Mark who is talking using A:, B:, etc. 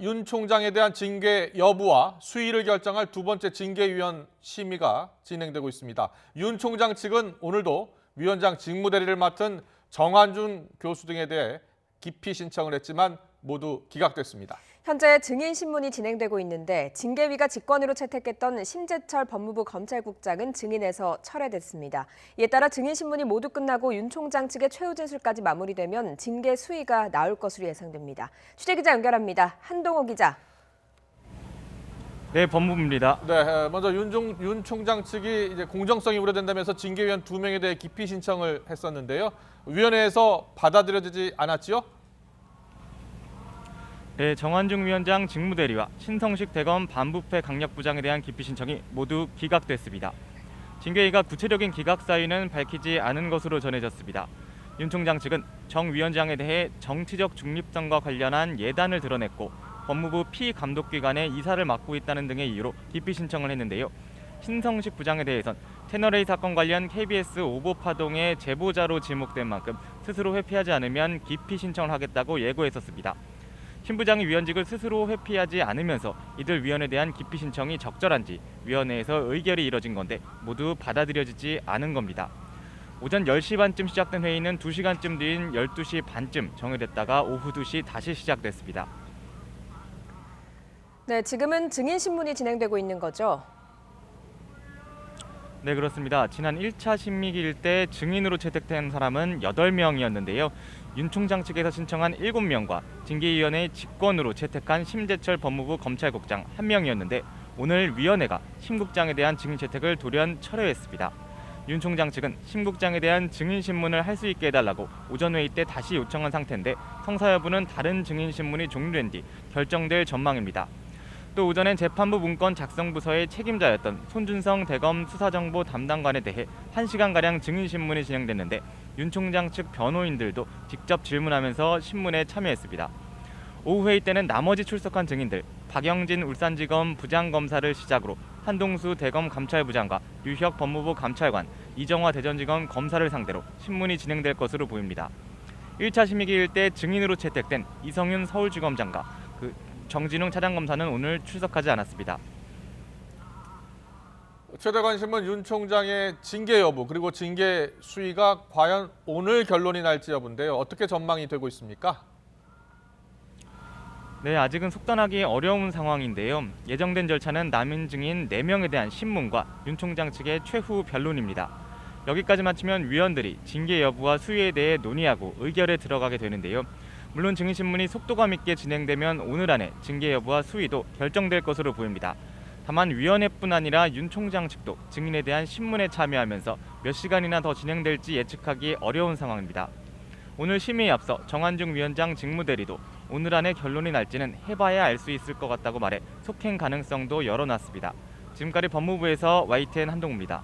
A: 윤 총장에 대한 징계 여부와 수위를 결정할 두 번째 징계위원 심의가 진행되고 있습니다. 윤 총장 측은 오늘도 위원장 직무대리를 맡은 정한준 교수 등에 대해 기피 신청을 했지만 모두 기각됐습니다.
B: 현재 증인 신문이 진행되고 있는데 징계위가 직권으로 채택했던 심재철 법무부 검찰국장은 증인에서 철회됐습니다. 이에 따라 증인 신문이 모두 끝나고 윤 총장 측의 최후 진술까지 마무리되면 징계 수위가 나올 것으로 예상됩니다. 취재기자 연결합니다. 한동호 기자.
C: 네, 법무부입니다.
A: 네, 먼저 윤 총장 측이 이제 공정성이 우려된다면서 징계위원 2명에 대해 기피 신청을 했었는데요. 위원회에서 받아들여지지 않았지요?
C: 네, 정한중 위원장 직무대리와 신성식 대검 반부패 강력부장에 대한 기피 신청이 모두 기각됐습니다. 징계위가 구체적인 기각 사유는 밝히지 않은 것으로 전해졌습니다. 윤 총장 측은 정 위원장에 대해 정치적 중립성과 관련한 예단을 드러냈고 법무부 피감독기관의 이사를 맡고 있다는 등의 이유로 기피 신청을 했는데요. 신성식 부장에 대해선 채널A 사건 관련 KBS 오보파동의 제보자로 지목된 만큼 스스로 회피하지 않으면 기피 신청을 하겠다고 예고했었습니다. 신 부장이 위원직을 스스로 회피하지 않으면서 이들 위원에 대한 기피 신청이 적절한지 위원회에서 의결이 이뤄진 건데 모두 받아들여지지 않은 겁니다. 오전 10시 반쯤 시작된 회의는 2시간쯤 뒤인 12시 반쯤 정회됐다가 오후 2시 다시 시작됐습니다.
B: 네, 지금은 증인 신문이 진행되고 있는 거죠?
C: 네, 그렇습니다. 지난 1차 심의기일 때 증인으로 채택된 사람은 8명이었는데요. 윤 총장 측에서 신청한 7명과 징계위원회의 직권으로 채택한 심재철 법무부 검찰국장 1명이었는데 오늘 위원회가 심 국장에 대한 증인 채택을 돌연 철회했습니다. 윤 총장 측은 심 국장에 대한 증인 신문을 할 수 있게 해달라고 오전 회의 때 다시 요청한 상태인데 성사 여부는 다른 증인 신문이 종료된 뒤 결정될 전망입니다. 또 오전엔 재판부 문건 작성 부서의 책임자였던 손준성 대검 수사정보 담당관에 대해 1시간가량 증인신문이 진행됐는데 윤 총장 측 변호인들도 직접 질문하면서 신문에 참여했습니다. 오후 회의 때는 나머지 출석한 증인들, 박영진 울산지검 부장검사를 시작으로 한동수 대검 감찰부장과 류혁 법무부 감찰관, 이정화 대전지검 검사를 상대로 신문이 진행될 것으로 보입니다. 1차 심의기일 때 증인으로 채택된 이성윤 서울지검장과 정진웅 차장검사는 오늘 출석하지 않았습니다.
A: 최대 관심은 윤 총장의 징계 여부 그리고 징계 수위가 과연 오늘 결론이 날지 여부인데요. 어떻게 전망이 되고 있습니까?
C: 네, 아직은 속단하기 어려운 상황인데요. 예정된 절차는 남인 증인 4명에 대한 신문과 윤 총장 측의 최후 변론입니다. 여기까지 마치면 위원들이 징계 여부와 수위에 대해 논의하고 의결에 들어가게 되는데요. 물론 증인신문이 속도감 있게 진행되면 오늘 안에 징계 여부와 수위도 결정될 것으로 보입니다. 다만 위원회뿐 아니라 윤 총장 측도 증인에 대한 신문에 참여하면서 몇 시간이나 더 진행될지 예측하기 어려운 상황입니다. 오늘 심의에 앞서 정한중 위원장 직무대리도 오늘 안에 결론이 날지는 해봐야 알 수 있을 것 같다고 말해 속행 가능성도 열어놨습니다. 지금까지 법무부에서 YTN 한동우입니다.